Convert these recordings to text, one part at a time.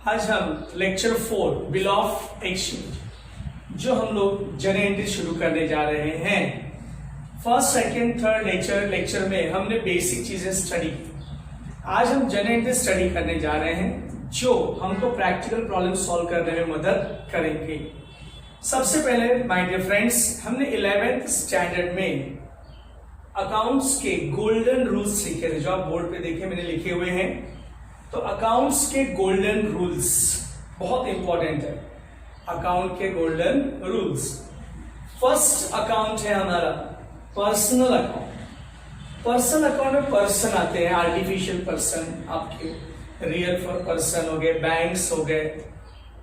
आज हम lecture 4 bill of exchange जो हम लोग जर्नल एंट्री शुरू करने जा रहे हैं। फर्स्ट सेकंड थर्ड लेक्चर में हमने बेसिक चीजें स्टडी की। आज हम जर्नल एंट्री स्टडी करने जा रहे हैं जो हमको प्रैक्टिकल प्रॉब्लम सॉल्व करने में मदद करेंगे। सबसे पहले माय डियर फ्रेंड्स, हमने 11th स्टैंडर्ड में अकाउंट्स के गोल्डन रूल्स सीखे थे, जो आप बोर्ड पे देखे मैंने लिखे हुए हैं। तो अकाउंट्स के गोल्डन रूल्स बहुत इंपॉर्टेंट है। अकाउंट के गोल्डन रूल्स, फर्स्ट अकाउंट है हमारा पर्सनल अकाउंट। पर्सनल अकाउंट में पर्सन आते हैं, आर्टिफिशियल पर्सन, आपके रियल पर्सन हो गए, बैंक्स हो गए।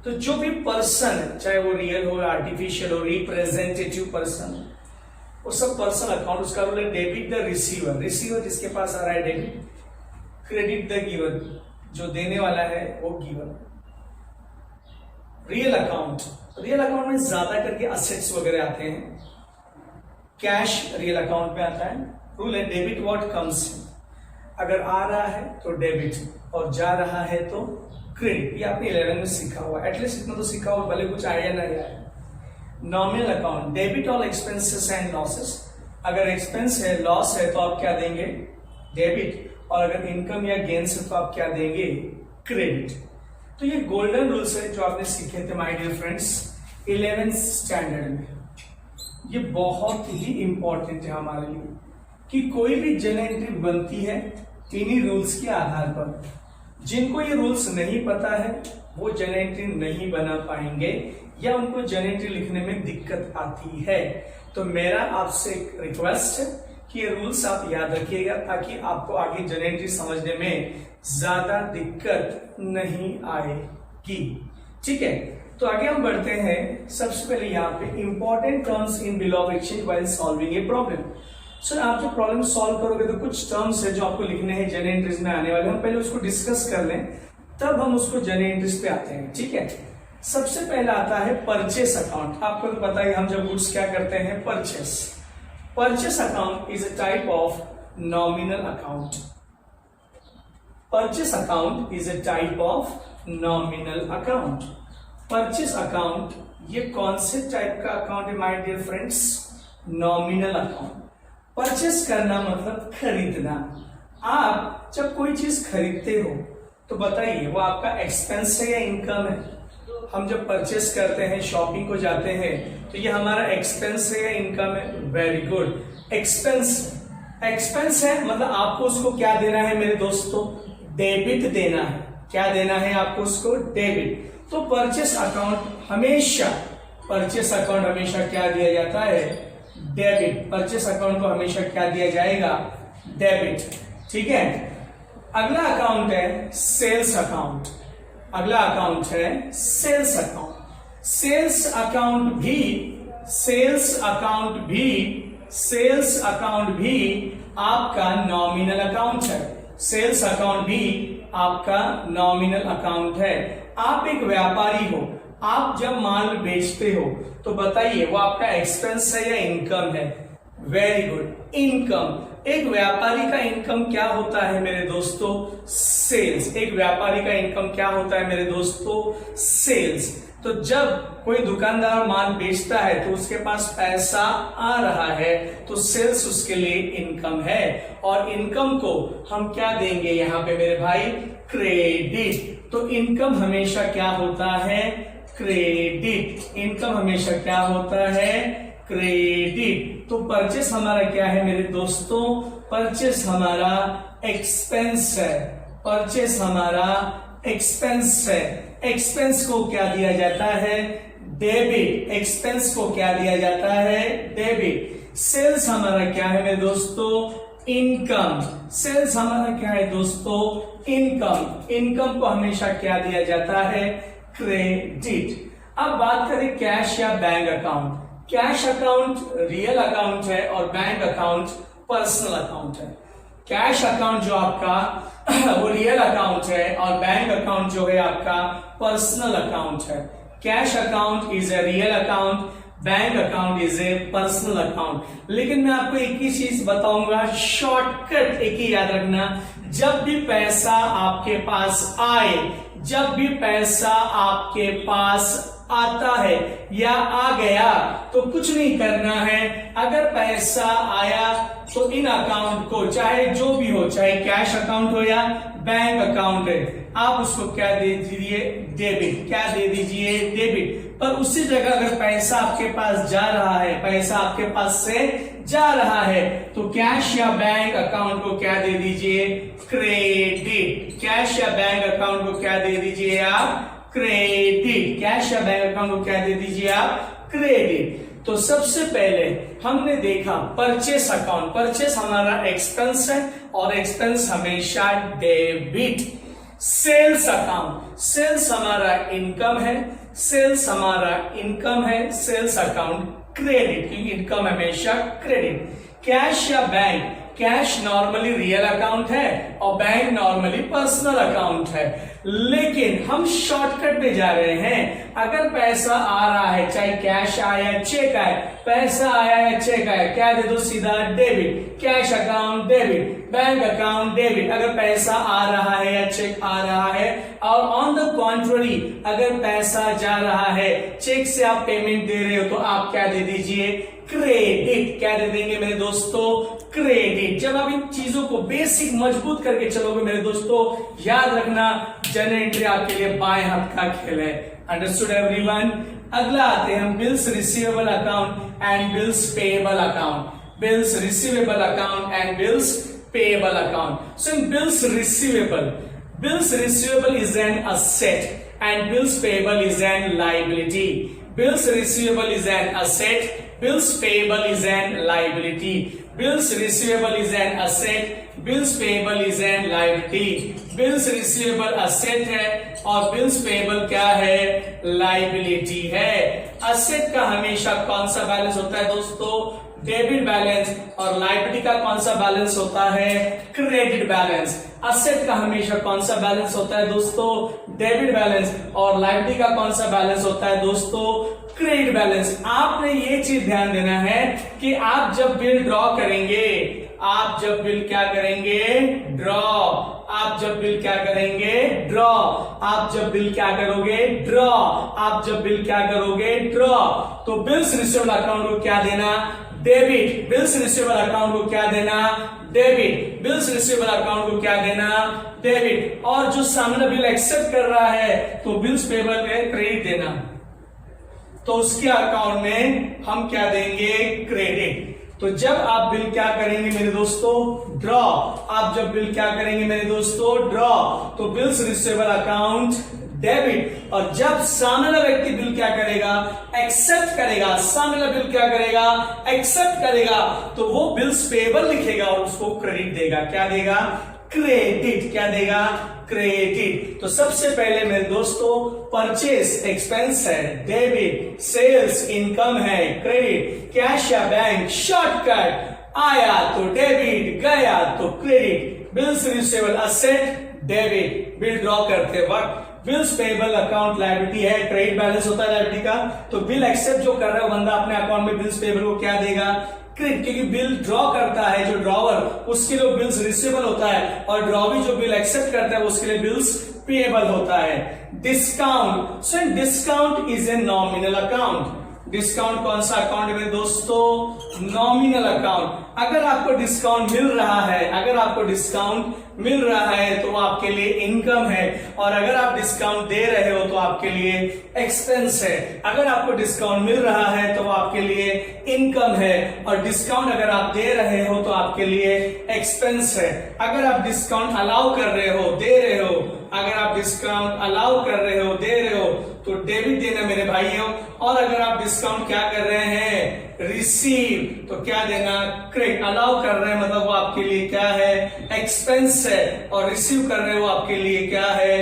तो जो भी पर्सन है, चाहे वो रियल हो, आर्टिफिशियल हो, रिप्रेजेंटेटिव पर्सन, वो सब पर्सनल अकाउंट। उसका रोल है डेबिट द रिसीवर, रिसीवर जिसके पास आ रहा है डेबिट, क्रेडिट द गिवर, जो देने वाला है वो giver. Real account, real account में ज्यादा करके असेट्स वगैरह आते हैं। कैश रियल अकाउंट में आता है। रूल है डेबिट व्हाट कम्स, अगर आ रहा है तो डेबिट और जा रहा है तो क्रेडिट। ये आपने 11 में सीखा हुआ, एटलीस्ट इतना तो सीखा हुआ, भले कुछ आइडिया ना गया है। Nominal account, debit all expenses and losses, अगर एक्सपेंस है लॉस है तो आप क्या देंगे, डेबिट, और अगर इनकम या गेन्स है तो आप क्या देंगे, क्रेडिट। तो ये गोल्डन रूल्स है जो आपने सीखे थे my dear friends 11th standard में। ये बहुत ही इंपॉर्टेंट है हमारे लिए कि कोई भी जर्नल एंट्री बनती है इन्हीं रूल्स के आधार पर। जिनको ये रूल्स नहीं पता है वो जर्नल एंट्री नहीं बना पाएंगे या उनको जर्नल एंट्री लिखने में दिक्कत आती है। तो मेरा आपसे एक रिक्वेस्ट है कि ये रूल्स आप याद रखिएगा ताकि आपको आगे जर्नल एंट्री समझने में ज्यादा दिक्कत नहीं आएगी। ठीक है, तो आगे हम बढ़ते हैं। सबसे पहले यहाँ पे important terms in bill of exchange while solving a problem. Sir आप जो प्रॉब्लम सॉल्व करोगे तो कुछ टर्म्स है जो आपको लिखने हैं जर्नल एंट्रीज में आने वाले, हम पहले उसको डिस्कस कर लें तब हम उसको जर्नल एंट्रीज पे आते हैं। ठीक है, सबसे पहला आता है परचेस अकाउंट। आपको तो पता है हम जब गुड्स क्या करते हैं, purchase. Purchase account is a type of nominal account. Purchase account is a type of nominal account. Purchase account ये कौन से टाइप का अकाउंट है my dear friends, nominal account. Purchase करना मतलब खरीदना। आप जब कोई चीज खरीदते हो तो बताइए वो आपका एक्सपेंस है या इनकम है। हम जब परचेस करते हैं, शॉपिंग को जाते हैं, तो ये हमारा एक्सपेंस है या इनकम है। Very good, expense. एक्सपेंस है मतलब आपको उसको क्या देना है मेरे दोस्तों, डेबिट देना है। क्या देना है आपको उसको, डेबिट। तो परचेस अकाउंट हमेशा, परचेस अकाउंट हमेशा क्या दिया जाता है, डेबिट। परचेस अकाउंट को हमेशा क्या दिया जाएगा, डेबिट। ठीक है, अगला अकाउंट है सेल्स अकाउंट। अगला अकाउंट है सेल्स अकाउंट। सेल्स अकाउंट भी, सेल्स अकाउंट भी, सेल्स अकाउंट भी आपका नॉमिनल अकाउंट है। सेल्स अकाउंट भी आपका नॉमिनल अकाउंट है। आप एक व्यापारी हो, आप जब माल बेचते हो तो बताइए वो आपका एक्सपेंस है या इनकम है। Very good, income. एक व्यापारी का इनकम क्या होता है मेरे दोस्तों, सेल्स। एक व्यापारी का इनकम क्या होता है मेरे दोस्तों, सेल्स। तो जब कोई दुकानदार माल बेचता है तो उसके पास पैसा आ रहा है तो सेल्स उसके लिए इनकम है। और इनकम को हम क्या देंगे यहाँ पे मेरे भाई, क्रेडिट। तो इनकम हमेशा क्या होता है, क्रेडिट। इनकम हमेशा क्या होता है, क्रेडिट। तो परचेस हमारा क्या है मेरे दोस्तों, परचेस हमारा एक्सपेंस है। परचेस हमारा एक्सपेंस है। एक्सपेंस को क्या दिया जाता है, डेबिट। एक्सपेंस को क्या दिया जाता है, डेबिट। सेल्स हमारा क्या है मेरे दोस्तों, इनकम। सेल्स हमारा क्या है दोस्तों, इनकम। इनकम को हमेशा क्या दिया जाता है, क्रेडिट। अब बात करें कैश या bank account. Cash account real account है और बैंक अकाउंट पर्सनल अकाउंट है। कैश अकाउंट जो आपका वो रियल अकाउंट है और बैंक अकाउंट जो है आपका पर्सनल अकाउंट है। Cash account is a real account, bank account is a personal account. लेकिन मैं आपको एक ही चीज बताऊंगा, शॉर्टकट एक ही याद रखना, जब भी पैसा आपके पास आए जब भी पैसा आपके पास आता है या आ गया तो कुछ नहीं करना है। अगर पैसा आया तो इन अकाउंट को, चाहे जो भी हो, चाहे कैश अकाउंट हो या बैंक अकाउंट है, आप उसको क्या दे दीजिए, डेबिट। क्या दे दीजिए, डेबिट। पर उसी जगह अगर पैसा आपके पास जा रहा है, पैसा आपके पास से जा रहा है, तो कैश या बैंक अकाउंट को क्या दे दीजिए, क्रेडिट। कैश या बैंक अकाउंट को क्या दे दीजिए आप, क्रेडिट। कैश या बैंक अकाउंट को क्या दे दीजिए आप, क्रेडिट। तो सबसे पहले हमने देखा परचेस अकाउंट। परचेस हमारा एक्सपेंस है और एक्सपेंस हमेशा डेबिट। सेल्स अकाउंट, सेल्स हमारा इनकम है, सेल्स हमारा इनकम है, सेल्स अकाउंट क्रेडिट, क्योंकि इनकम हमेशा क्रेडिट। कैश या bank, cash normally real account है और बैंक नॉर्मली पर्सनल अकाउंट है, लेकिन हम शॉर्टकट पे जा रहे हैं। अगर पैसा आ रहा है, चाहे कैश आया या चेक आया, पैसा आया या चेक आया, क्या दे दो, सीधा debit. Cash account debit, bank account debit. अगर पैसा आ रहा है या चेक आ रहा है, और ऑन द कॉन्ट्ररी अगर पैसा जा रहा है, चेक से आप पेमेंट दे रहे हो, तो आप क्या दे दीजिए, क्रेडिट। क्या दे देंगे मेरे दोस्तों, क्रेडिट। जब आप इन चीजों को बेसिक मजबूत करके चलोगे मेरे दोस्तों, याद रखना जनरल एंट्री आपके लिए बाएं हाथ का खेल है। Understood everyone. अगला आते हैं हम bills receivable account and bills payable account. Bills receivable account and bills payable account. So in bills receivable is an asset and bills payable is an liability. Bills receivable is an asset, bills payable is an liability. Bills receivable is an asset, bills payable is an liability. Bills receivable asset है और bills payable क्या है, liability है। asset का हमेशा कौन सा balance होता है दोस्तों, डेबिट बैलेंस, और लायबिलिटी का कौन सा बैलेंस होता है, क्रेडिट बैलेंस। असेट का हमेशा कौन सा बैलेंस होता है दोस्तों, डेबिट बैलेंस, और लायबिलिटी का कौन सा बैलेंस होता है दोस्तों, क्रेडिट बैलेंस। आपने ये चीज ध्यान देना है कि आप जब बिल ड्रॉ करेंगे, आप जब बिल क्या करेंगे, ड्रॉ। आप जब बिल क्या करेंगे, ड्रॉ। आप जब बिल क्या करोगे, ड्रॉ। आप जब बिल क्या करोगे, ड्रॉ। तो बिल्स रिसीवेबल अकाउंट को क्या देना, डेबिट। बिल्स रिसीवेबल अकाउंट को क्या देना, डेबिट। बिल्स रिसीवेबल अकाउंट को क्या देना, डेबिट। और जो सामने बिल एक्सेप्ट कर रहा है तो बिल्स पेएबल में क्रेडिट देना, तो उसके अकाउंट में हम क्या देंगे, क्रेडिट। तो जब आप बिल क्या करेंगे मेरे दोस्तों, ड्रॉ। आप जब बिल क्या करेंगे मेरे दोस्तों, ड्रॉ, तो बिल्स रिसीवेबल अकाउंट डेबिट। और जब सामने वाला व्यक्ति बिल क्या करेगा, एक्सेप्ट करेगा, सामने वाला बिल क्या करेगा, एक्सेप्ट करेगा, तो वो बिल्स पेएबल लिखेगा और उसको क्रेडिट देगा। क्या देगा, क्रेडिट। क्या देगा, क्रेडिट। तो सबसे पहले मेरे दोस्तों परचेस एक्सपेंस है, डेबिट। सेल्स इनकम है, क्रेडिट। कैश या बैंक शॉर्टकट, आया तो डेबिट, गया तो credit. Bills receivable asset, debit. Bill draw करते वक्त बिल्स पेएबल अकाउंट लायबिलिटी है, क्रेडिट बैलेंस होता है लायबिलिटी का, तो बिल एक्सेप्ट जो कर रहा है बंदा अपने अकाउंट में बिल्स पेएबल को क्या देगा, क्रेडिट। क्योंकि बिल ड्रॉ करता है जो ड्रॉवर, उसके लिए बिल्स रिसीवेबल होता है, और ड्रॉवी जो बिल एक्सेप्ट करता है उसके लिए बिल्स पेएबल होता है। Discount, so discount is a nominal account. Discount कौन सा अकाउंट है दोस्तों, नॉमिनल अकाउंट। अगर आपको डिस्काउंट मिल रहा है, अगर आपको डिस्काउंट मिल रहा है तो आपके लिए इनकम है, और अगर आप डिस्काउंट दे रहे हो तो आपके लिए एक्सपेंस है। अगर आपको डिस्काउंट मिल रहा है तो आपके लिए इनकम है, और डिस्काउंट अगर आप दे रहे हो तो आपके लिए एक्सपेंस है। अगर आप डिस्काउंट अलाउ कर रहे हो, दे रहे हो, अगर आप डिस्काउंट अलाउ कर रहे हो, दे रहे हो, तो डेबिट देना मेरे भाइयों। और अगर आप डिस्काउंट क्या कर रहे हैं, रिसीव, तो क्या देना, क्रेडिट। अलाउ कर रहे हैं मतलब वो आपके लिए क्या है, एक्सपेंस है, और रिसीव कर रहे हो आपके लिए क्या है,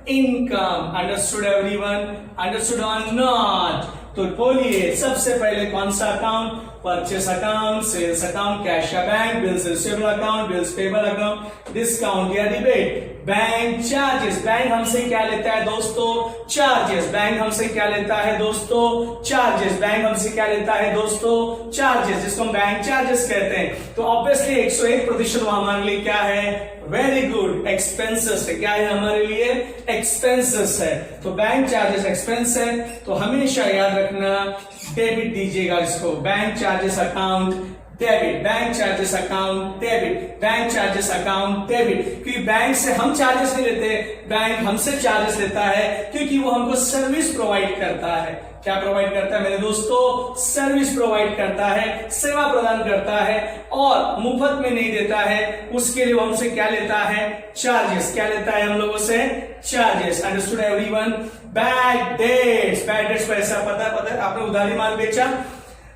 इनकम। अंडरस्टूड एवरीवन, अंडरस्टूड और नॉट। तो बोलिए सबसे पहले कौन सा account, purchase account, sales account, cash या bank, bills receivable account, bills payable account, discount या रिबेट, बैंक चार्जेस, बैंक हमसे क्या लेता है दोस्तों, चार्जेस, बैंक हमसे क्या लेता है दोस्तों, चार्जेस, बैंक हमसे क्या लेता है दोस्तों, चार्जेस, जिसको हम बैंक चार्जेस कहते हैं। तो ऑब्वियसली 101% हमारे लिए क्या है, वेरी गुड, एक्सपेंसेस है। क्या है हमारे लिए, एक्सपेंसेस है। तो बैंक चार्जेस एक्सपेंस है, तो हमेशा याद रखना डेबिट दीजिएगा इसको, bank charges account debit, bank charges account debit, bank charges account debit. क्योंकि बैंक से हम चार्जेस नहीं लेते, बैंक हमसे चार्जेस लेता है, क्योंकि वो हमको सर्विस प्रोवाइड करता है। क्या प्रोवाइड करता है मेरे दोस्तों, सर्विस प्रोवाइड करता है, सेवा प्रदान करता है, और मुफ्त में नहीं देता है, उसके लिए वो हमसे क्या लेता है, चार्जेस। क्या लेता है हम लोगों से, charges. Understood everyone. Bad debts, bad debts पैसा पता है, आपने उधारी माल बेचा,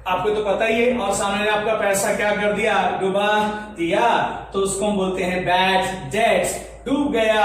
आपको तो पता ही है, और सामने ने आपका पैसा क्या कर दिया, डुबा दिया, तो उसको हम बोलते हैं बैड डेट्स। डूब गया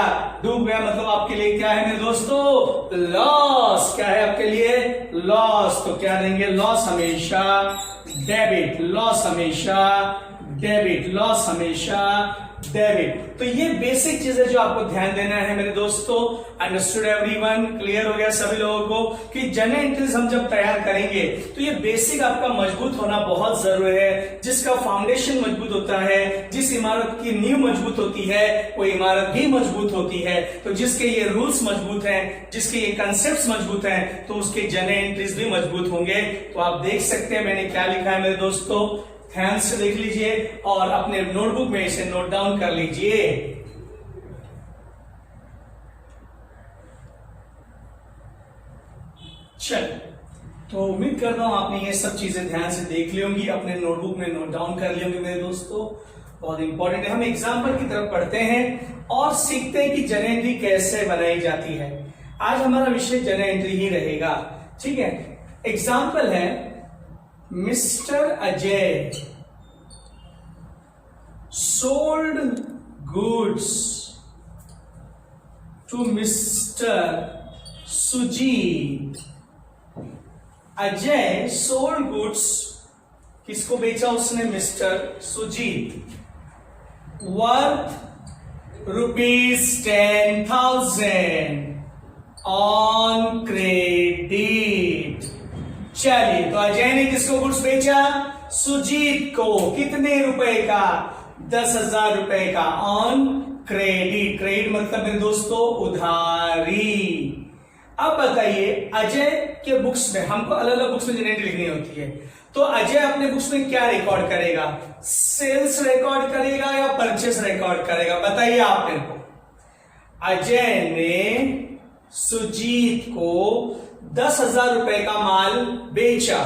मतलब आपके लिए क्या है मेरे दोस्तों, लॉस। क्या है आपके लिए, लॉस। तो क्या देंगे, लॉस हमेशा डेबिट, लॉस हमेशा डेबिट, लॉस हमेशा डेबिट। तो ये बेसिक चीजें जो आपको ध्यान देना है मेरे दोस्तों। अंडरस्टूड एवरीवन, क्लियर हो गया सभी लोगों को कि जर्नल एंट्रीज हम जब तैयार करेंगे तो ये बेसिक आपका मजबूत होना बहुत जरूरी है। जिसका फाउंडेशन मजबूत होता है, जिस इमारत की नींव मजबूत होती है, वो इमारत भी मजबूत होती है। तो जिसके ये रूल्स मजबूत हैं, जिसके ये कंसेप्ट मजबूत हैं, तो उसके जर्नल एंट्रीज भी मजबूत होंगे। तो आप देख सकते हैं मैंने क्या लिखा है मेरे दोस्तों, ध्यान से देख लीजिए और अपने नोटबुक में इसे नोट डाउन कर लीजिए। चल, तो उम्मीद करता हूं आपने ये सब चीजें ध्यान से देख ली होंगी, अपने नोटबुक में नोट डाउन कर ली होंगी मेरे दोस्तों। बहुत इंपॉर्टेंट है। हम एग्जाम्पल की तरफ पढ़ते हैं और सीखते हैं कि जर्नल एंट्री कैसे बनाई जाती है। आज हमारा विषय जर्नल एंट्री ही रहेगा, ठीक है। एग्जाम्पल है, mister Ajay sold goods to Mr. Sujit। Ajay sold goods, किसको बेचा उसने, mister Sujit, worth ₹10,000 on credit. चलिए, तो अजय ने किसको गुड्स बेचा, सुजीत को, कितने रुपए का, 10,000 रुपए का, ऑन क्रेडिट। क्रेडिट मतलब मेरे दोस्तों उधारी। अब बताइए, अजय के बुक्स में, हमको अलग अलग बुक्स में जर्नल एंट्री लिखनी होती है, तो अजय अपने बुक्स में क्या रिकॉर्ड करेगा, सेल्स रिकॉर्ड करेगा या परचेस रिकॉर्ड करेगा, बताइए आप मेरे को। अजय ने सुजीत को 10,000 रुपए का माल बेचा,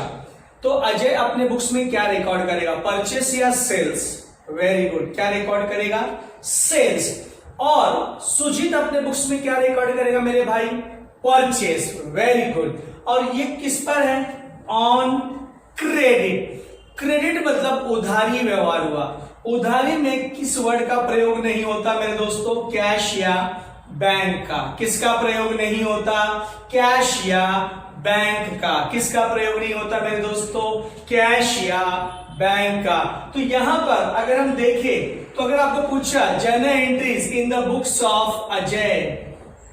तो अजय अपने बुक्स में क्या रिकॉर्ड करेगा, परचेस या सेल्स। वेरी गुड, क्या रिकॉर्ड करेगा, सेल्स। और सुजीत अपने बुक्स में क्या रिकॉर्ड करेगा मेरे भाई, परचेस। Very good. और ये किस पर है, ऑन क्रेडिट। क्रेडिट मतलब उधारी व्यवहार हुआ। उधारी में किस वर्ड का प्रयोग नहीं होता मेरे दोस्तों, कैश या बैंक का। किसका प्रयोग नहीं होता, कैश या बैंक का। किसका प्रयोग नहीं होता मेरे दोस्तों, कैश या बैंक का। तो यहां पर अगर हम देखें, तो अगर आपको पूछा journal entries in the books of Ajay,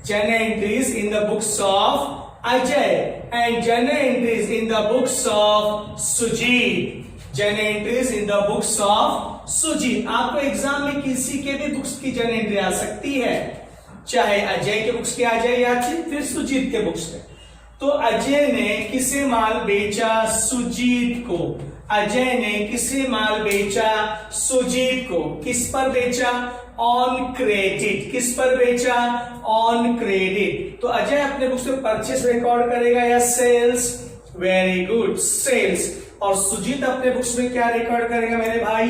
journal entries in the books of Ajay and journal entries in the books of Sujit, journal entries in the books of Sujit. आपको एग्जाम में किसी के भी बुक्स की जर्नल एंट्री आ सकती है, चाहे अजय के बुक्स के आ जाए या फिर सुजीत के बुक्स के। तो अजय ने किसे माल बेचा, सुजीत को। अजय ने किसे माल बेचा, सुजीत को। किस पर बेचा, ऑन क्रेडिट। किस पर बेचा, ऑन क्रेडिट। तो अजय अपने बुक्स में परचेस रिकॉर्ड करेगा या सेल्स, वेरी गुड, सेल्स। और सुजीत अपने बुक्स में क्या रिकॉर्ड करेगा मेरे भाई,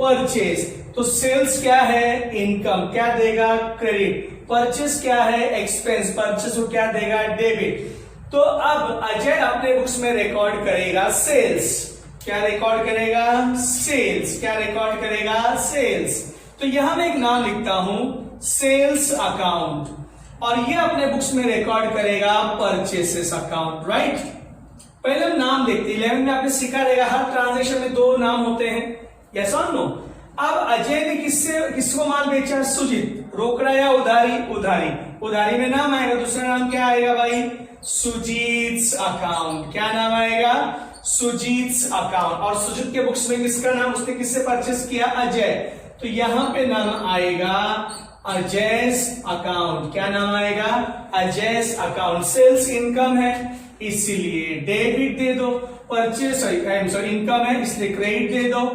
परचेस। तो सेल्स क्या है, इनकम, क्या देगा, क्रेडिट। परचेस क्या है, एक्सपेंस, परचेस को क्या देगा, डेबिट। तो अब अजय अपने बुक्स में रिकॉर्ड करेगा सेल्स। क्या रिकॉर्ड करेगा, सेल्स। क्या रिकॉर्ड करेगा, सेल्स। तो यहां मैं एक नाम लिखता हूं, सेल्स अकाउंट, और ये अपने बुक्स में रिकॉर्ड करेगा परचेसेस अकाउंट, राइट। पहले हम नाम देखते हैं। 11 में आपने सीखा रहेगा हर ट्रांजेक्शन में 2 नाम होते हैं, यस और नो। अब अजय ने किसको माल बेचा? सुजीत। रोकड़ा या उधारी? उधारी। उधारी में नाम आएगा, दूसरा नाम क्या आएगा भाई? सुजीत्स अकाउंट। क्या नाम आएगा? सुजीत्स अकाउंट। और सुजीत के बुक्स में किसका नाम, उसने किससे परचेस किया? अजय। तो यहां पे नाम आएगा अजयस अकाउंट। क्या नाम आएगा? अजयस अकाउंट। सेल्स इनकम है इसीलिए डेबिट दे दो। परचेस सॉरी इनकम है इसलिए क्रेडिट दे दो।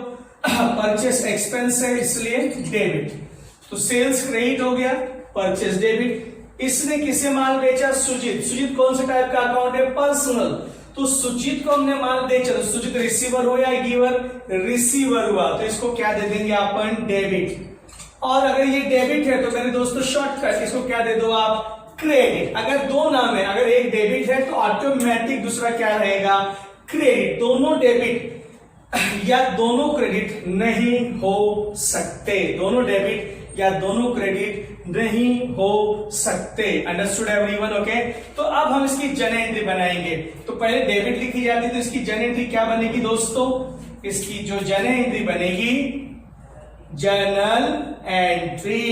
परचेस एक्सपेंस है इसलिए डेबिट। तो सेल्स क्रेडिट हो गया, परचेस डेबिट। इसने किसे माल बेचा? सुजीत। सुजीत कौन से टाइप का अकाउंट है? पर्सनल। तो सुजीत को हमने माल बेचा, तो सुजीत रिसीवर हो या गिवर? रिसीवर हुआ, तो इसको क्या दे देंगे अपन? डेबिट। और अगर ये डेबिट है तो मेरे दोस्तों शॉर्टकट, इसको क्या दे दो आप? क्रेडिट। अगर 2 नाम है, अगर एक डेबिट है तो ऑटोमेटिक दूसरा क्या रहेगा? क्रेडिट। दोनों डेबिट या दोनों क्रेडिट नहीं हो सकते। दोनों डेबिट या दोनों क्रेडिट नहीं हो सकते। Understood everyone? ओके। तो अब हम इसकी जर्नल एंट्री बनाएंगे। तो पहले डेबिट लिखी जाती, तो इसकी जर्नल एंट्री क्या बनेगी दोस्तों? इसकी जो जर्नल एंट्री बनेगी, जर्नल एंट्री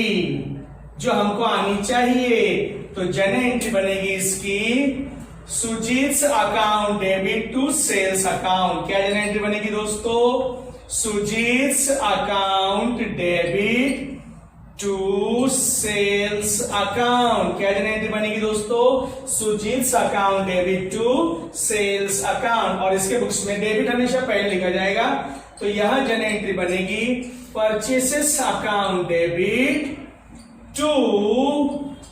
जो हमको आनी चाहिए, तो जर्नल एंट्री बनेगी इसकी Sujit's account debit to sales account. क्या जर्नल एंट्री बनेगी दोस्तों? Sujit's account debit to sales account. क्या जर्नल एंट्री बनेगी दोस्तों? Sujit's account debit to sales account. और इसके बुक्स में डेबिट हमेशा पहले लिखा जाएगा, तो यहां जर्नल एंट्री बनेगी purchases account debit to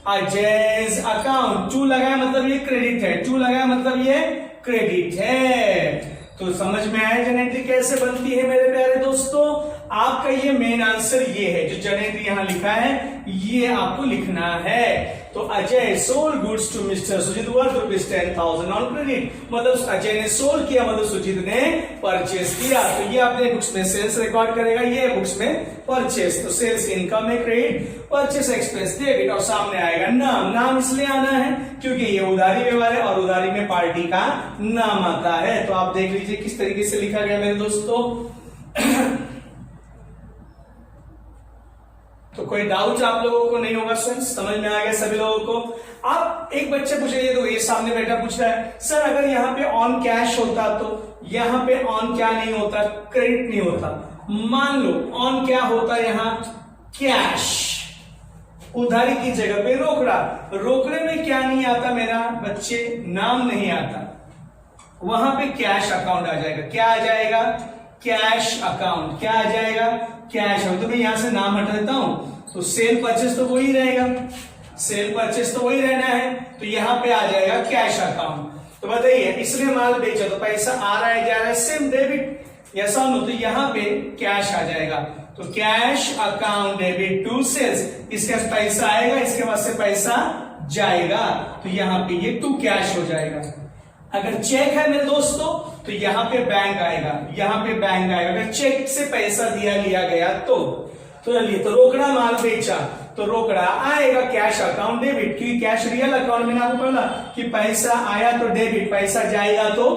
Ajay's account. To लगाया मतलब ये क्रेडिट है, टू लगाया मतलब ये क्रेडिट है। तो समझ में आया जर्नल एंट्री कैसे बनती है मेरे प्यारे दोस्तों? आपका ये मेन आंसर ये है, जो जर्नल एंट्री यहां लिखा है ये आपको लिखना है। तो Ajay sold goods to mister Sujit worth ₹10,000 on credit. मतलब अजय ने सोल्ड किया, मतलब सुजीत ने परचेस किया। तो ये आपने बुक्स में सेल्स रिकॉर्ड करेगा, ये बुक्स में परचेस। तो सेल्स इनकम है क्रेडिट, परचेस एक्सपेंस डेबिट, और सामने आएगा नाम। नाम इसलिए आना है क्योंकि ये उधारी व्यवहार है और उधारी में पार्टी का नाम आता है। तो आप देख लीजिए किस तरीके से लिखा गया मेरे दोस्तों। तो कोई डाउट आप लोगों को नहीं होगा? समझ में आ गया सभी लोगों को? आप एक बच्चे पूछ रहे, तो ये सामने बैठा पूछ रहा है, सर अगर यहाँ पे ऑन कैश होता तो यहाँ पे ऑन क्या नहीं होता? क्रेडिट नहीं होता। मान लो ऑन क्या होता? यहाँ कैश। उधारी की जगह पे रोकड़ा। रोकड़े में क्या नहीं आता मेरा बच्चे? नाम नहीं आता। वहां पे कैश अकाउंट आ जाएगा। क्या आ जाएगा? Cash account. क्या आ जाएगा? कैश। तो मैं यहां से नाम हटा देता हूं, तो सेल परचेस तो वही रहेगा, सेल परचेस तो वही रहना है। तो यहां पे आ जाएगा कैश अकाउंट। तो बताइए, इसने माल बेचा तो पैसा आ रहा है जा रहा है, सेम डेबिट, यस और नो? तो यहां पे कैश आ जाएगा। तो cash account debit to sales. इसका पैसा आएगा, इसके बाद से पैसा जाएगा, तो यहां पे ये टू कैश हो जाएगा। अगर चेक है मेरे दोस्तों तो यहां पे बैंक आएगा, यहां पे बैंक आएगा। अगर चेक से पैसा लिया गया तो चलिए, तो रोकड़ा माल बेचा तो रोकड़ा आएगा कैश अकाउंट डेबिट, क्योंकि कैश रियल अकाउंट में आपको बोला कि पैसा आया तो डेबिट, पैसा जाएगा तो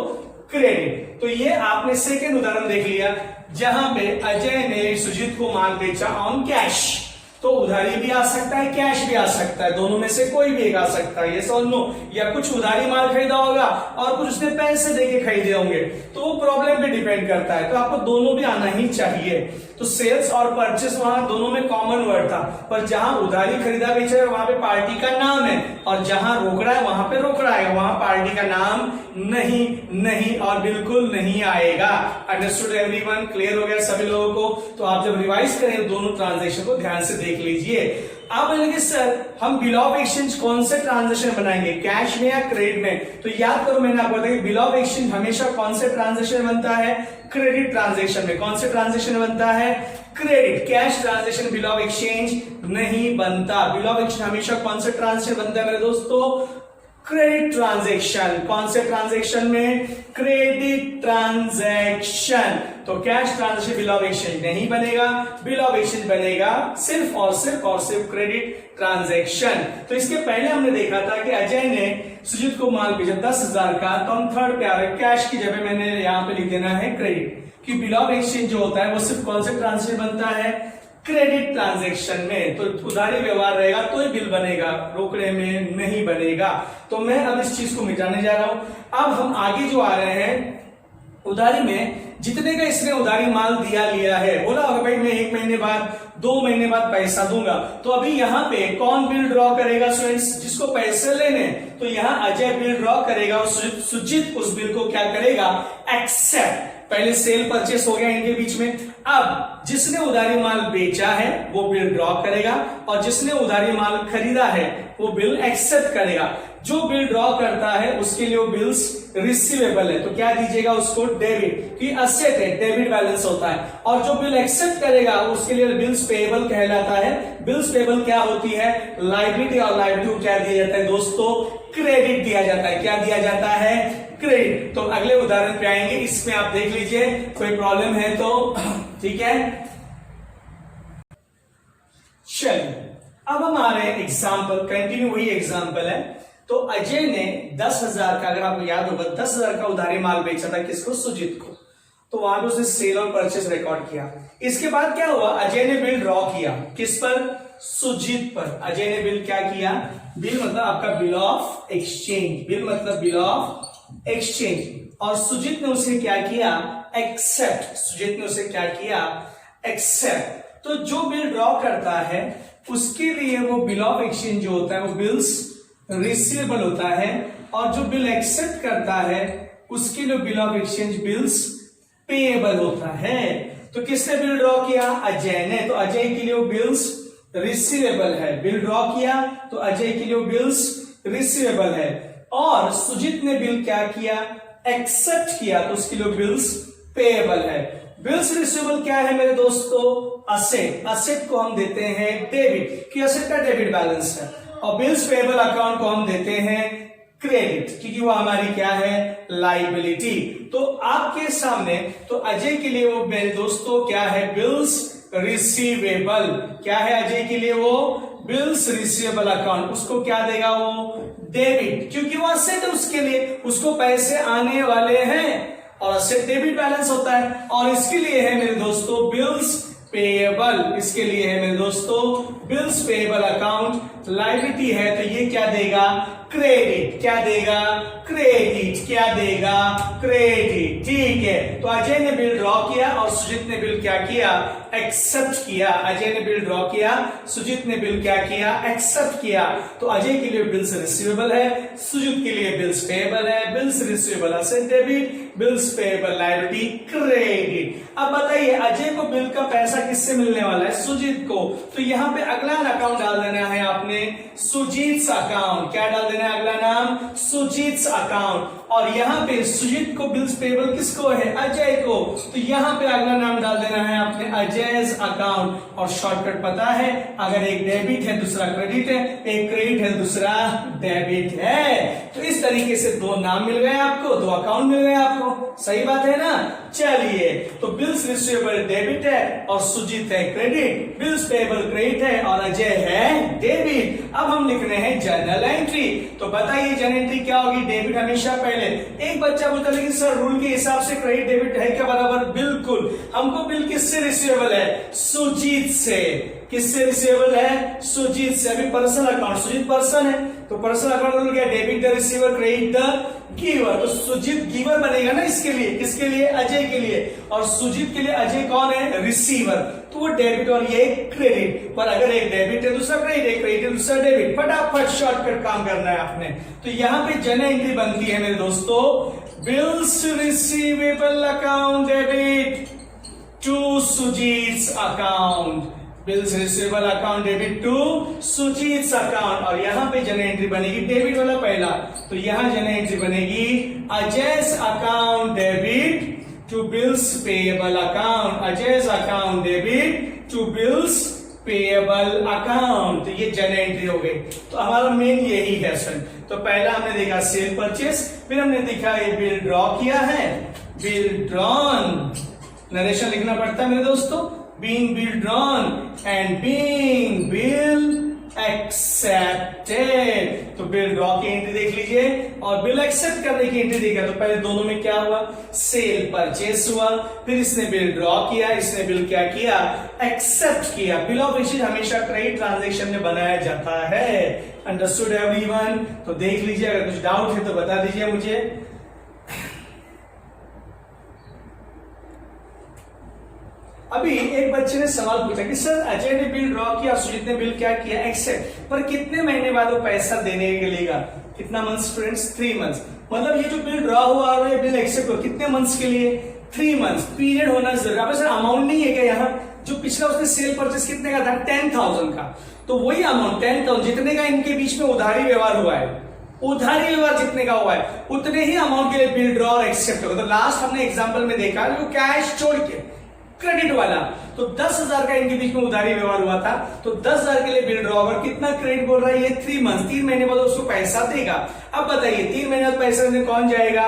क्रेडिट। तो ये आपने सेकेंड उदाहरण देख लिया जहां पे अजय ने सुजीत को माल बेचा ऑन कैश। तो उधारी भी आ सकता है, कैश भी आ सकता है, दोनों में से कोई भी एक आ सकता है, यस और नो। या कुछ उधारी माल खरीदा होगा और कुछ उसने पैसे देके खरीदे होंगे, तो वो प्रॉब्लम पे डिपेंड करता है। तो आपको दोनों भी आना ही चाहिए। तो सेल्स और परचेस वहां दोनों में कॉमन वर्ड था, पर जहां उधारी खरीदा बेचा है वहां पे पार्टी का नाम है, और जहां रोकड़ा है वहां पे रोकड़ा है, वहां पार्टी का नाम नहीं और बिल्कुल नहीं आएगा। Understood everyone? क्लियर हो गया सभी लोगों को? तो आप जब रिवाइज करें दोनों ट्रांजेक्शन को ध्यान से देख लीजिए। अब बोलेंगे सर हम बिल ऑफ एक्सचेंज कौन से ट्रांजेक्शन बनाएंगे, कैश में या क्रेडिट में? तो याद करो, मैंने आपको बताया बिल ऑफ एक्सचेंज हमेशा कौन से ट्रांजेक्शन बनता है? क्रेडिट ट्रांजेक्शन में। कौन से ट्रांजेक्शन बनता है? Credit. Cash transaction bill of exchange नहीं बनता। बिल ऑफ एक्सचेंज हमेशा कौन से ट्रांजेक्शन बनता है मेरे दोस्तों? Credit transaction. कौन से ट्रांजैक्शन में? Credit transaction. तो cash transaction bill of exchange नहीं बनेगा, बिल ऑफ एक्सचेंज बनेगा सिर्फ और सिर्फ क्रेडिट ट्रांजैक्शन। तो इसके पहले हमने देखा था कि अजय ने सुजीत को माल भेजा 10,000 का, तो हम थर्ड पे आ रहे, कैश की जगह मैंने यहाँ पे लिख देना है क्रेडिट, कि बिल ऑफ एक्सचेंज जो होता है वो सिर्फ कौन से ट्रांजैक्शन बनता है? क्रेडिट ट्रांजैक्शन में। तो उधारी व्यवहार रहेगा तो ही बिल बनेगा, रोकड़े में नहीं बनेगा। तो मैं अब इस चीज को मिटाने जा रहा हूं। अब हम आगे जो आ रहे हैं, उधारी में जितने का इसने उधारी माल दिया लिया है, बोला होगा भाई मैं 1 महीने बाद 2 महीने बाद पैसा दूंगा, तो अभी यहाँ पे कौन बिल ड्रॉ करेगा स्टूडेंट्स? जिसको पैसे लेने, तो यहाँ अजय बिल ड्रॉ करेगा और सुजीत उस बिल को क्या करेगा? एक्सेप्ट। पहले सेल परचेस हो गया इनके बीच में। अब जिसने उधारी माल बेचा है वो बिल ड्रॉ करेगा और जिसने उधारी माल खरीदा है वो बिल एक्सेप्ट करेगा। जो बिल ड्रॉ करता है उसके लिए वो बिल्स रिसीवेबल है, तो क्या दीजिएगा उसको? डेबिट, कि असेट है, डेबिट बैलेंस होता है। और जो बिल एक्सेप्ट करेगा उसके लिए बिल्स पेएबल कहलाता है। बिल्स पेएबल क्या होती है? लायबिलिटी, और लायबिलिटी को क्या दिया जाता है दोस्तों? क्रेडिट दिया जाता है। क्या दिया जाता है? क्रेडिट। तो अगले उदाहरण पे आएंगे, इसमें आप देख लीजिए, कोई प्रॉब्लम है तो ठीक है। चलिए अब हम आ रहे हैं एग्जाम्पल, कंटिन्यू वही एग्जाम्पल है। तो अजय ने 10,000 का, अगर आपको याद होगा, 10,000 का उधारी माल बेचा था किसको? सुजीत को। तो वहां पे उसने सेल और परचेस रिकॉर्ड किया। इसके बाद क्या हुआ? अजय ने बिल ड्रॉ किया, किस पर? सुजीत पर। अजय ने बिल क्या किया? बिल मतलब आपका बिल ऑफ एक्सचेंज, बिल मतलब बिल ऑफ एक्सचेंज। और सुजीत ने उसे क्या किया? एक्सेप्ट। सुजीत ने उसे क्या किया? एक्सेप्ट। तो जो बिल ड्रॉ करता है उसके लिए वो बिल ऑफ एक्सचेंज जो होता है वो बिल्स रिसीवेबल होता है, और जो बिल एक्सेप्ट करता है उसके लिए bill of exchange bills payable होता है। तो किसने बिल ड्रॉ किया? अजय ने। तो अजय के लिए वो बिल्स रिसीवेबल है। बिल ड्रॉ किया तो अजय के लिए वो बिल्स रिसीवेबल है। और सुजीत ने बिल क्या किया? एक्सेप्ट किया, तो उसके लिए बिल्स पेएबल है। बिल्स रिसीवेबल क्या है मेरे दोस्तों? असेट। असेट को हम देते हैं डेबिट, कि असेट का डेबिट बैलेंस है। और बिल्स पेएबल अकाउंट को हम देते हैं क्रेडिट, क्योंकि वो हमारी क्या है? लायबिलिटी। तो आपके सामने, तो अजय के लिए वो मेरे दोस्तों क्या है? Bills receivable. क्या है अजय के लिए? वो बिल्स रिसीवेबल अकाउंट। उसको क्या देगा वो? डेबिट, क्योंकि वो असेट है उसके लिए, उसको पैसे आने वाले हैं और असेट डेबिट बैलेंस होता है। और इसके लिए है मेरे दोस्तों बिल्स पेएबल। इसके लिए है मेरे दोस्तों बिल्स पेएबल अकाउंट। लायबिलिटी है तो ये क्या देगा? क्रेडिट। क्या देगा? क्रेडिट। क्या देगा? क्रेडिट। ठीक है। तो अजय ने बिल ड्रॉ किया और सुजीत ने बिल क्या किया? एक्सेप्ट किया। अजय ने बिल ड्रॉ किया, सुजीत ने बिल क्या किया? एक्सेप्ट किया। तो अजय के लिए बिल्स रिसीवेबल है, सुजीत के लिए बिल्स पेएबल है। Bills receivable asset debit, bills payable liability credit. अब बताइए अजय को बिल का पैसा किससे मिलने वाला है? सुजीत को। तो यहाँ पे अगला अकाउंट डाल देना है आपने, सुजीत अकाउंट। क्या डाल देना है? अगला नाम सुजीत अकाउंट। और यहाँ पे सुजीत को बिल्स पेएबल किसको है? अजय को। तो यहाँ पे अगला नाम डाल देना है आपने अजय's अकाउंट। और शॉर्टकट पता है, अगर एक डेबिट है दूसरा क्रेडिट है, एक क्रेडिट है दूसरा डेबिट है। तो इस तरीके से 2 नाम मिल गए आपको, 2 अकाउंट मिल गए आपको। सही बात है ना? चलिए, तो बिल्स रिसीवेबल डेबिट है और सुजीत है क्रेडिट, बिल्स पेएबल क्रेडिट है और अजय है डेबिट। अब हम लिख रहे हैं जर्नल एंट्री। तो बताइए जर्नल एंट्री क्या होगी? डेबिट हमेशा पहले। एक बच्चा बोलता लेकिन सर रूल के हिसाब से क्रेडिट डेबिट है क्या बराबर? बिल्कुल। हमको बिल किससे रिसीवेबल है? सुजीत से। किससे रिसीवेबल है? सुजीत से। अभी पर्सनल अकाउंट, सुजीत पर्सन है तो पर्सनल अकाउंट रूल क्या? Debit the receiver, credit the giver. तो सुजीत गिवर बनेगा ना इसके लिए। किसके लिए? अजय के लिए। और सुजीत के लिए अजय कौन है? रिसीवर। तो वो डेबिट और ये क्रेडिट। पर अगर एक डेबिट है दूसरा क्रेडिट, एक क्रेडिट है दूसरा डेबिट, फटाफट शॉर्टकट काम करना है आपने। तो यहाँ पे जर्नल एंट्री बनती है मेरे दोस्तों, bills receivable account debit to Sujit account. Bills receivable account debit to Sujit account. और यहाँ पे जर्नल एंट्री बनेगी डेबिट वाला पहला, तो यहाँ जर्नल एंट्री बनेगी Ajay's account debit to bills payable account. Ajay's account debit to bills payable account. तो ये जर्नल एंट्री हो गई। तो हमारा मेन यही है सर, तो पहला हमने देखा सेल परचेस, फिर हमने देखा ये बिल ड्रॉ किया है, बिल ड्रॉन, नरेशन लिखना पड़ता है मेरे दोस्तों, being bill drawn and being bill accepted. तो बिल ड्रॉ की एंट्री देख लीजिए और बिल एक्सेप्ट करने की एंट्री देखा, तो पहले दोनों में क्या हुआ, सेल परचेस हुआ, फिर इसने बिल ड्रॉ किया, इसने बिल क्या किया, एक्सेप्ट किया। बिल ऑफ रिसीट हमेशा क्रेडिट ट्रांजैक्शन में बनाया जाता है। Understood everyone? तो देख लीजिए, अगर कुछ डाउट है तो बता दीजिए मुझे। अभी एक बच्चे ने सवाल पूछा कि सर अजय ने बिल ड्रॉ किया, सुजीत ने बिल क्या किया, एक्सेप्ट, पर कितने महीने बाद वो पैसा देने के लिए, कितना मंथ स्टूडेंट्स, 3 मंथ्स। मतलब ये जो बिल ड्रॉ हुआ और ये बिल एक्सेप्ट हुआ कितने मंथ्स के लिए, 3 मंथ्स। पीरियड होना जरूरी। अब सर अमाउंट नहीं है क्या यहाँ, जो पिछला उसने सेल परचेस कितने का था, 10,000 का, तो वही अमाउंट 10,000 जितने का इनके बीच में उधारी व्यवहार हुआ है, उधारी व्यवहार जितने का हुआ है उतने ही अमाउंट के लिए बिल ड्रॉ और एक्सेप्ट होगा। तो लास्ट हमने एग्जांपल में देखा जो कैश छोड़ के क्रेडिट वाला, तो 10,000 का इनके बीच में उधारी व्यवहार हुआ था, तो 10,000 के लिए बिल ड्रॉ और कितना क्रेडिट बोल रहा है, ये 3 मंथ, 3 महीने बाद उसको पैसा देगा। अब बताइए 3 महीने बाद पैसा देने कौन जाएगा,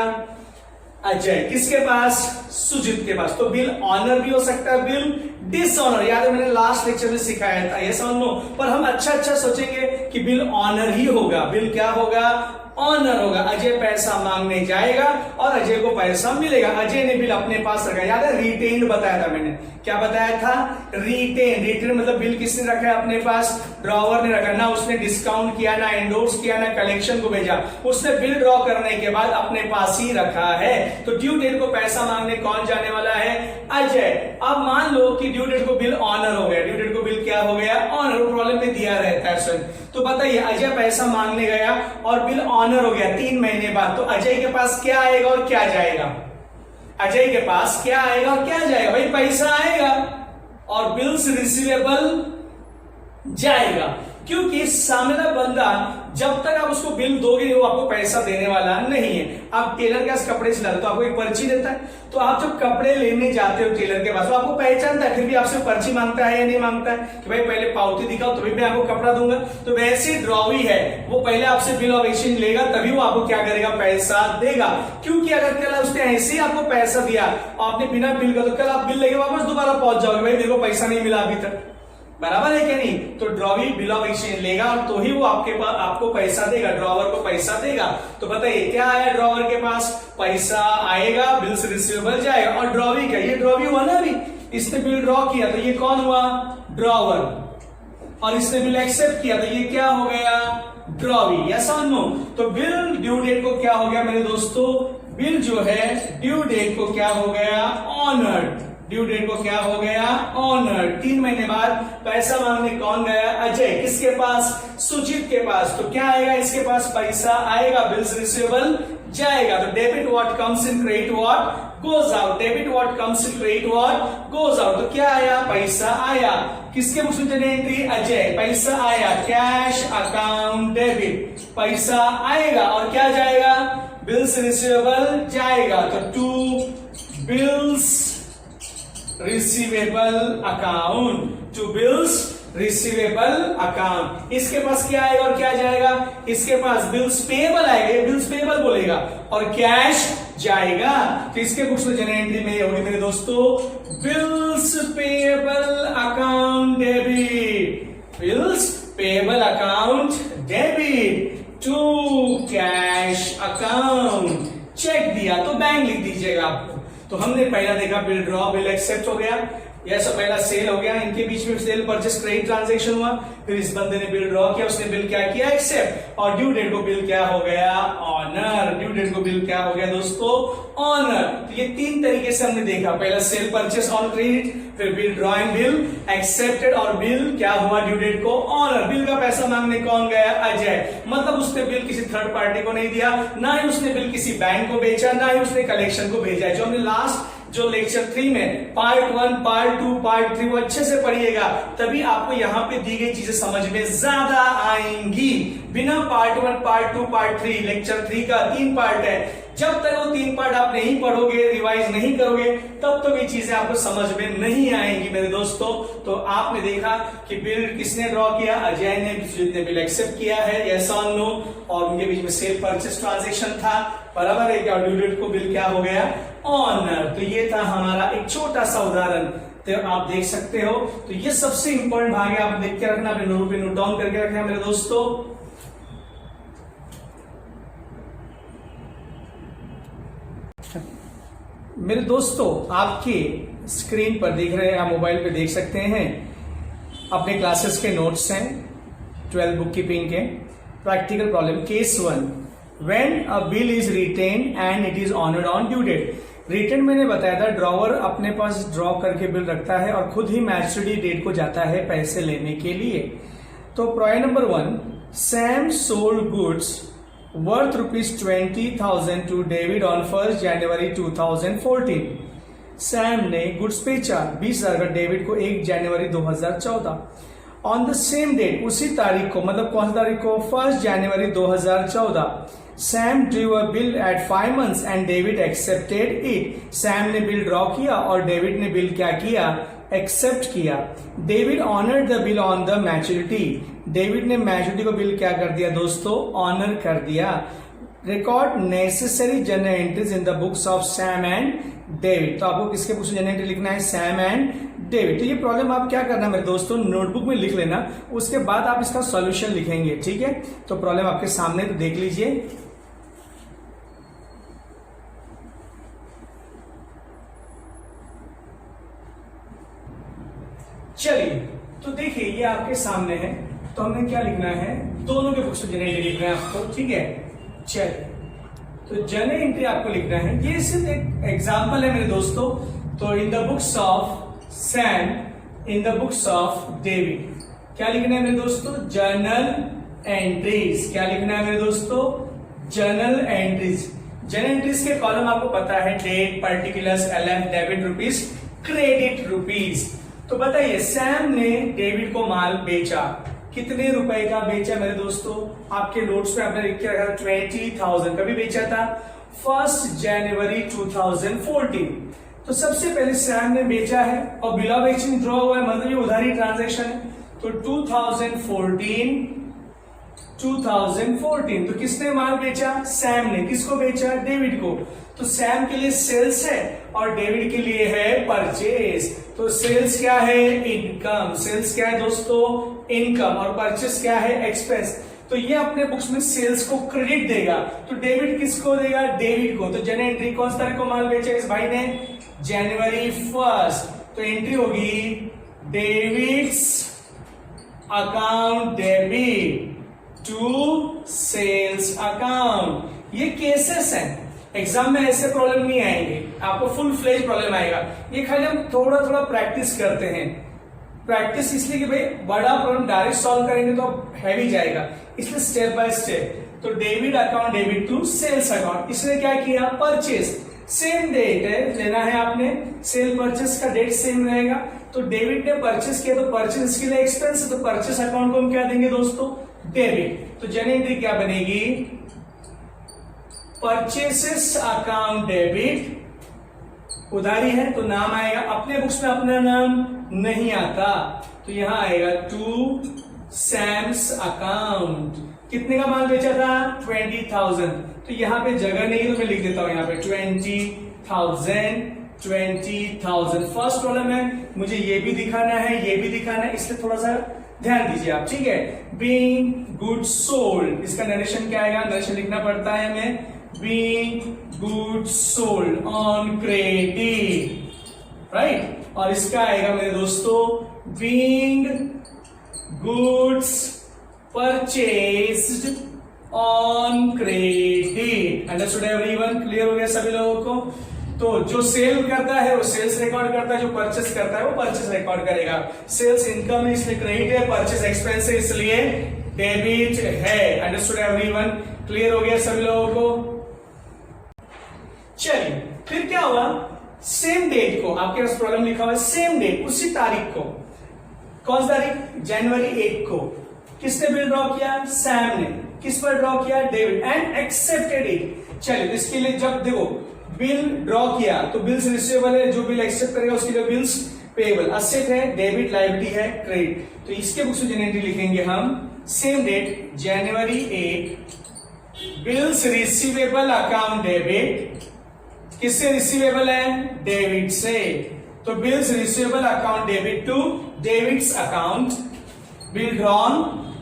अजय। किसके पास, सुजीत के पास। तो बिल ऑनर भी हो सकता है, बिल डिसऑनर, याद है मैंने लास्ट लेक्चर में सिखाया था, ये समझ लो। पर हम अच्छा सोचेंगे कि बिल ऑनर ही होगा, बिल क्या होगा, ऑनर होगा। अजय पैसा मांगने जाएगा और अजय को पैसा मिलेगा। अजय ने बिल अपने पास रखा, याद है रिटेन बताया था मैंने, क्या बताया था, रिटेन। रिटेन मतलब बिल किसने रखा है अपने पास, ड्रॉवर ने रखा, ना उसने डिस्काउंट किया, ना एंडोर्स किया, ना कलेक्शन को भेजा, उसने बिल ड्रॉ करने के बाद अपने पास ही रखा है। तो ड्यू डेट को पैसा मांगने कौन जाने वाला है, अजय। अब मान लो कि ड्यू डेट को बिल ऑनर हो गया, ड्यू डेट को बिल क्या हो गया, ऑनर, प्रॉब्लम में दिया रहता है सर। तो बताइए अजय पैसा मांगने गया और बिल ऑनर हो गया 3 महीने बाद, तो अजय के पास क्या आएगा और क्या जाएगा, अजय के पास क्या आएगा और क्या जाएगा, भाई पैसा आएगा और बिल्स रिसीवेबल जाएगा, क्योंकि सामने बंदा जब तक आप उसको बिल दोगे वो आपको पैसा देने वाला नहीं है। आप टेलर के पास कपड़े सिलाते तो आपको एक पर्ची देता है, तो आप जब कपड़े लेने जाते हो टेलर के पास तो आपको पहचानता है, फिर भी आपसे पर्ची मांगता है या नहीं मांगता है कि भाई पहले पावती दिखाओ तभी मैं आपको कपड़ा दूंगा। तो वैसे ड्रॉवी है, वो पहले आपसे बिल ऑफ एक्सचेंज लेगा तभी वो आपको क्या करेगा, पैसा देगा। क्योंकि अगर कल उसने ऐसे ही आपको पैसा दिया और आपने बिना बिल का, तो कल आप बिल लेके वापस दोबारा पहुंच जाओगे, भाई मेरे को पैसा नहीं मिला अभी तक, बराबर है क्या नहीं। तो ड्रॉवी बिल ऑफ एक्सचेंज लेगा और तो ही वो आपके पास आपको पैसा देगा, ड्रॉवर को पैसा देगा। तो बताइए क्या आया ड्रॉवर के पास, पैसा आएगा, बिल्स रिसीवेबल जाएगा। और ड्रॉवी क्या, ये ड्रॉवी हुआ ना अभी, इसने बिल ड्रॉ किया तो ये कौन हुआ, ड्रॉवर, और इसने बिल एक्सेप्ट किया तो ये क्या हो गया, ड्रॉवी। या नो। तो बिल ड्यू डेट को क्या हो गया मेरे दोस्तों, बिल जो है ड्यू डेट को क्या हो गया, ऑनर्ड। ड्यू डेट को क्या हो गया, ऑनर। 3 महीने बाद पैसा मांगने कौन गया, अजय। किसके पास, सुजीत के पास। तो क्या आएगा इसके पास, पैसा आएगा, बिल्स रिसीवेबल जाएगा। तो debit what comes in, credit what goes out. Debit what comes in, credit what goes out. तो क्या आया, पैसा आया। किसके बुक्स में एंट्री, अजय, पैसा आया, कैश अकाउंट डेबिट, पैसा आएगा और क्या जाएगा, बिल्स रिसीवेबल जाएगा। तो to bills receivable account, to bills receivable account. इसके पास क्या आएगा और क्या जाएगा, इसके पास बिल्स पेएबल आएगा, बिल्स पेएबल बोलेगा और कैश जाएगा। तो इसके बुक्स में जनरल एंट्री में होगी मेरे दोस्तों, bills payable account debit, bills payable account debit to cash account. Cheque दिया तो बैंक लिख दीजिएगा आपको। तो हमने पहला देखा बिल ड्रॉ, बिल एक्सेप्ट हो गया, यह सब पहला सेल हो गया, इनके बीच में सेल परचेस क्रेडिट ट्रांजैक्शन हुआ। फिर इस बंदे ने बिल ड्रॉ किया, उसने बिल क्या किया, एक्सेप्ट। और ड्यू डेट को बिल क्या हो गया, ऑनर। ड्यू डेट को बिल क्या हो गया दोस्तों, ऑनर। तो ये 3 तरीके से हमने देखा, पहला सेल परचेस ऑन क्रेडिट, फिर bill draw and bill accepted, और बिल क्या हुआ, ड्यू डेट को ऑनर। बिल का पैसा मांगने कौन गया, अजय। मतलब उसने बिल किसी थर्ड पार्टी को नहीं दिया, ना ही उसने बिल किसी बैंक को बेचा, ना ही उसने कलेक्शन को भेजा। जो हमने लास्ट जो लेक्चर 3 में पार्ट 1, पार्ट 2, पार्ट 3 वो अच्छे से पढ़िएगा, तभी आपको यहाँ पे दी गई चीजें समझ में ज्यादा आएंगी। बिना पार्ट 1, पार्ट 2, पार्ट 3, लेक्चर 3 का 3 पार्ट है, जब तक वो 3 पार्ट आप नहीं पढ़ोगे, रिवाइज नहीं करोगे, तब तक ये चीजें आपको समझ में नहीं आएंगी मेरे दोस्तों। तो आपने देखा कि बिल किसने ड्रॉ किया, अजय ने, जिसने बिल एक्सेप्ट किया है, यस और नो, और उनके बीच में सेल परचेस ट्रांजेक्शन था, बराबर है क्या, ड्यू डेट को बिल क्या हो गया, ऑनर। तो ये था हमारा एक छोटा सा उदाहरण, तो आप देख सकते हो। तो ये सबसे इंपॉर्टेंट भाग है, आप देख के रखना, अपने नोट पे नोट डाउन करके रखना मेरे दोस्तों। मेरे दोस्तों, आपके स्क्रीन पर देख रहे हैं, आप मोबाइल पे देख सकते हैं, अपने क्लासेस के नोट्स हैं 12 बुक कीपिंग के। Practical problem case 1, when a bill is written and it is honoured on due date. Return मैंने बताया था, ड्रॉवर अपने पास ड्रॉ करके बिल रखता है और खुद ही मैच्योरिटी डेट को जाता है पैसे लेने के लिए। तो problem number 1, Sam sold goods worth ₹20,000 to David on 1 January 2014। Sam ने गुड्स बेचा 20,000 का डेविड को 1 जनवरी 2014। ऑन द सेम डेट, उसी तारीख को, मतलब कौन सी तारीख को, 1 जनवरी 2014, Sam drew a bill at 5 months and David accepted it. Sam ने बिल ड्रॉ किया और डेविड ने बिल क्या किया, एक्सेप्ट किया। David honoured the bill on the maturity. David ने मैच्योरिटी को बिल क्या कर दिया दोस्तों, ऑनर कर दिया। Record necessary general entries in the books of Sam and David. तो आपको किसके बुक्स में जनरल एंट्री लिखना है, सैम एंड डेविड। तो ये प्रॉब्लम आप क्या करना मेरे दोस्तों, नोटबुक में लिख लेना, उसके बाद आप इसका सॉल्यूशन लिखेंगे, ठीक है। तो प्रॉब्लम आपके सामने, तो देख लीजिए। चलिए, तो देखिए ये आपके सामने है, तो हमें क्या लिखना है, दोनों के बुक्स में जनरल एंट्री लिखना है आपको, ठीक है। चलिए, तो जनरल एंट्री आपको लिखना है, ये सिर्फ एक एग्जांपल है मेरे दोस्तों। तो इन the books of Sam, in the books of David, क्या लिखना है मेरे दोस्तों, जर्नल एंट्रीज। क्या लिखना है मेरे दोस्तों, जर्नल एंट्रीज। जनरल एंट्रीज के कॉलम आपको पता है, date, particulars, LM, debit rupees, credit rupees. तो बताइए, सैम ने डेविड को माल बेचा, कितने रुपए का बेचा मेरे दोस्तों, आपके नोट्स में आपने लिख के रखा 20,000 का भी बेचा था 1 जनवरी 2014। तो सबसे पहले सैम ने बेचा है और बिल ऑफ एक्सचेंज ड्रॉ हुआ है, मतलब ये उधारी ट्रांजैक्शन है। तो 2014, तो किसने माल बेचा, सैम ने। किसको बेचा, डेविड को। तो सैम के लिए सेल्स है और डेविड के लिए है परचेज। तो सेल्स क्या है, इनकम। सेल्स क्या है दोस्तों, इनकम, और परचेज क्या है, एक्सपेंस। तो ये अपने बुक्स में सेल्स को क्रेडिट देगा। तो डेविड किसको देगा, डेविड को। तो जनरल एंट्री कौन सी तारीख को माल बेचा इस भाई ने, जनवरी 1। तो एंट्री होगी David's account debit to sales account. ये केसेस हैं, एग्जाम में ऐसे प्रॉब्लम नहीं आएंगे, आपको फुल फ्लेज प्रॉब्लम आएगा। ये खाली हम थोड़ा थोड़ा प्रैक्टिस करते हैं। प्रैक्टिस इसलिए कि भाई बड़ा प्रॉब्लम डायरेक्ट सॉल्व करेंगे तो हैवी जाएगा, इसलिए स्टेप बाय स्टेप। तो debit account debit to sales account, इसने क्या किया, परचेज। सेम डेट है, लेना है आपने, सेल परचेज का डेट सेम रहेगा। तो डेबिट ने परचेज किया, तो परचेज के लिए एक्सपेंस है, तो परचेज अकाउंट को हम क्या देंगे दोस्तों, डेबिट। तो जनरल एंट्री क्या बनेगी, परचेसेस अकाउंट डेबिट। उधारी है तो नाम आएगा, अपने बुक्स में अपना नाम नहीं आता, तो यहां आएगा टू सैम्स अकाउंट। कितने का माल बेचा था, 20,000। तो यहां पे जगह नहीं है तो मैं लिख देता हूं यहां पे 20,000। फर्स्ट प्रॉब्लम है, मुझे ये भी दिखाना है, ये भी दिखाना है, इसलिए थोड़ा सा ध्यान दीजिए आप, ठीक है। बीइंग गुड्स सोल्ड, इसका नरेशन क्या आएगा, नरेशन लिखना पड़ता है हमें, being goods sold on credit, right. और इसका आएगा मेरे दोस्तों, being goods purchased on credit. Understood everyone, clear हो गया सभी लोगों को। तो जो सेल करता है वो सेल्स रिकॉर्ड करता है, जो परचेस करता है वो परचेस रिकॉर्ड करेगा। सेल्स इनकम है इसलिए क्रेडिट है, परचेस एक्सपेंस है इसलिए डेबिट है। अंडरस्टूड एवरीवन, क्लियर हो गया सभी लोगों को। चलिए, फिर क्या हुआ, सेम डेट को, आपके पास प्रॉब्लम लिखा हुआ है सेम डेट, उसी तारीख को, कौन सी तारीख, जनवरी 1 को किसने बिल ड्रॉ किया, सैम ने। किस पर ड्रॉ किया, डेविड, एंड एक्सेप्टेड इट। चलिए इसके लिए जब देखो बिल ड्रॉ किया तो बिल्स रिसीवेबल है, जो बिल एक्सेप्ट करेगा उसके लिए बिल्स पेएबल, असेट है, डेबिट लायबिलिटी है, क्रेडिट। तो इसके बुक्स में एंट्री लिखेंगे हम same date January 8 bills receivable account debit, किससे रिसीवेबल है? डेबिट से। तो bills receivable account debit to debits account, bill drawn,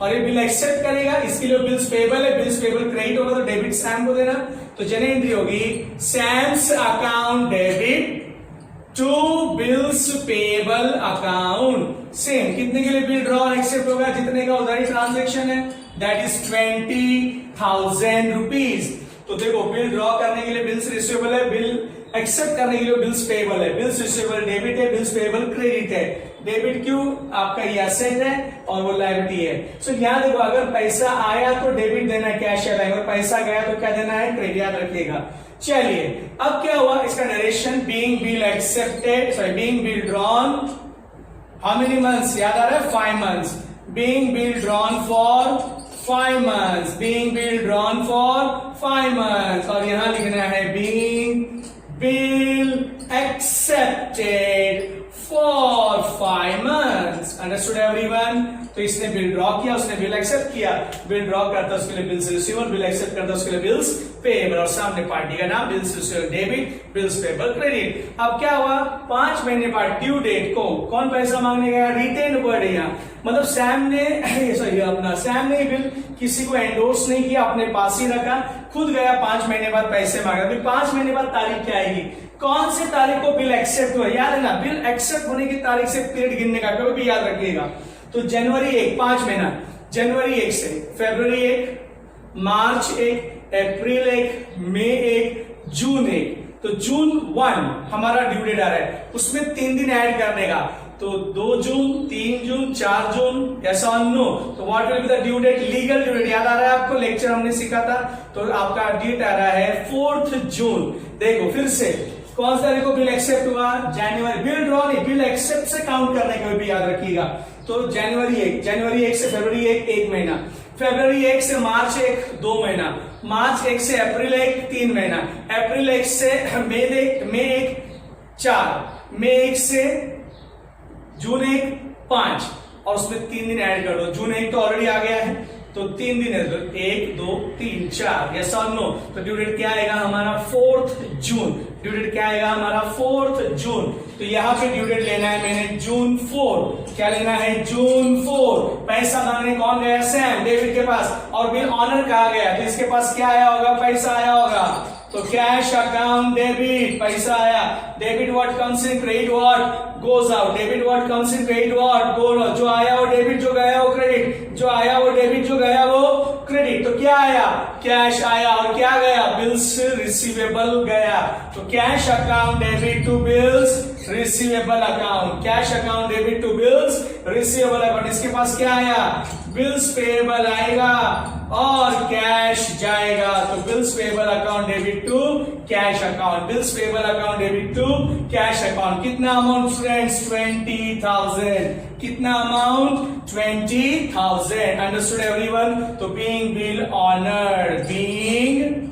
और ये बिल एक्सेप्ट करेगा, इसके लिए बिल्स पेएबल है, बिल्स पेएबल क्रेडिट होगा तो डेबिट सैम को देना। तो जनरल एंट्री होगी Sam's account debit to bills payable account. Same कितने के लिए बिल ड्रॉ एक्सेप्ट होगा? जितने का उधारी ट्रांजैक्शन है, दैट इज 20,000 रुपीज। तो देखो बिल ड्रॉ करने के लिए बिल्स रिसीवेबल है, बिल एक्सेप्ट करने के लिए बिल्स पेएबल है, बिल्स रिसीवेबल डेबिट है, बिल्स पेएबल क्रेडिट है। डेबिट क्यों? आपका ये एसेट है और वो लायबिलिटी है। सो यहाँ देखो अगर पैसा आया तो डेबिट देना है, कैश है, अगर पैसा गया तो क्या देना है? क्रेडिट, याद रखिएगा। चलिए अब क्या हुआ इसका narration, being bill accepted, sorry being bill drawn, how many months? याद आ रहा है? 5 months. Being bill drawn for 5 months, being bill drawn for 5 months, और यहां लिखना है being bill accepted for 5 months. Understood everyone? तो इसने बिल ड्रॉ किया, उसने बिल एक्सेप्ट किया, बिल ड्रॉ करता उसके लिए बिल्स रिसीवेबल, बिल एक्सेप्ट करता उसके लिए बिल्स पेएबल, और सामने पार्टी का नाम bills receivable debit, bills payable credit. अब क्या हुआ? 5 महीने बाद ड्यू डेट को कौन पैसा मांगने गया? रिटेन वर्ड है यहाँ, मतलब सैम ने सैम ने बिल किसी को एंडोर्स नहीं किया, अपने पास ही रखा, खुद गया 5 महीने बाद पैसे मांगा। अभी 5 महीने बाद तारीख क्या आएगी? कौन से तारीख को बिल एक्सेप्ट हुआ? याद है ना, बिल एक्सेप्ट होने की तारीख से पीरियड गिनने का, कभी भी याद रखिएगा। तो जनवरी 1 5 महीना, जनवरी 1 से फरवरी 1, मार्च 1, अप्रैल 1, मई 1, जून 1। तो जून 1 हमारा ड्यू डेट आ रहा है, उसमें 3 दिन ऐड करने का, तो 2 जून, 3 जून, 4 जून, ऐसा नो। तो what will be the due date? Legal due date याद आ रहा है आपको? लेक्चर हमने सीखा था। तो आपका डेट आ रहा है 4 जून। देखो फिर से कौन सा तारीख को बिल एक्सेप्ट हुआ? जनवरी। बिल ड्रॉ नहीं, बिल एक्सेप्ट से काउंट करने का भी याद रखिएगा। तो जनवरी 1, जनवरी 1 से फरवरी 1 महीना, फरवरी 1 से मार्च 1 2 महीना, मार्च 1 से अप्रैल 1 3 महीना, अप्रैल 1 से मई 1 4, मई 1 से जून 1 5, और उसमें 3 दिन ऐड कर दो। जून 1 तो ऑलरेडी आ गया है, तो 3 दिन है, तो 1 2 3 4, यस और नो। तो ड्यू डेट क्या आएगा हमारा? 4 जून। ड्यू डेट क्या आएगा हमारा? 4 जून। तो यहाँ पे ड्यू डेट लेना है मैंने जून 4। क्या लेना है? जून 4। पैसा मांगने कौन गया? सैम, डेबिट के पास, और बिल ऑनर कहा गया, तो इसके पास क्या आया होगा? पैसा आया होगा। तो कैश अकाउंट डेबिट, पैसा आया। Debit what comes in, credit what goes out. Debit what comes in, credit what goes out. जो आया वो डेबिट, जो गया वो क्रेडिट, जो आया वो डेबिट, जो गया वो क्रेडिट। तो क्या आया? कैश आया, और क्या गया? बिल्स रिसीवेबल गया। तो cash account debit to bills receivable account, cash account debit to bills receivable account. इसके पास क्या आया? बिल्स पेएबल आएगा और कैश जाएगा। तो bills payable account debit to cash account, bills payable account debit to cash account. कितना amount friends? 20,000। कितना अमाउंट? 20,000। Understood everyone? तो being bill honoured, being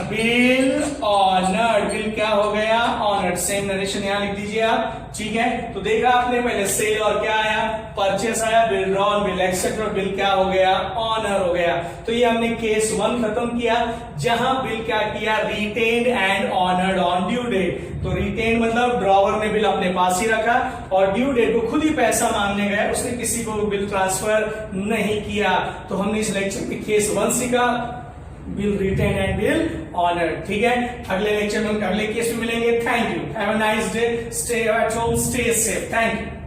bill honoured, bill क्या हो गया? ऑनर्ड। सेम नरेशन यहां लिख दीजिए आप, ठीक है? तो देखा आपने पहले सेल और क्या आया? परचेस आया, बिल ड्रॉन, बिल एक्सेप्ट, और बिल क्या हो गया? ऑनर हो गया। तो ये हमने केस 1 खत्म किया, जहां बिल क्या किया? Retained and honoured on due date. तो रिटेन मतलब ड्रॉवर ने बिल अपने पास ही रखा, और ड्यू डेट को खुद ही पैसा मांगने गया, उसने किसी को बिल ट्रांसफर नहीं किया। तो हमने इस लेक्चर में केस 1 सीखा, bill retain and bill honoured, ठीक है? अगले लेक्चर में अगले केस में मिलेंगे। Thank you, have a nice day, stay at home, stay safe, thank you.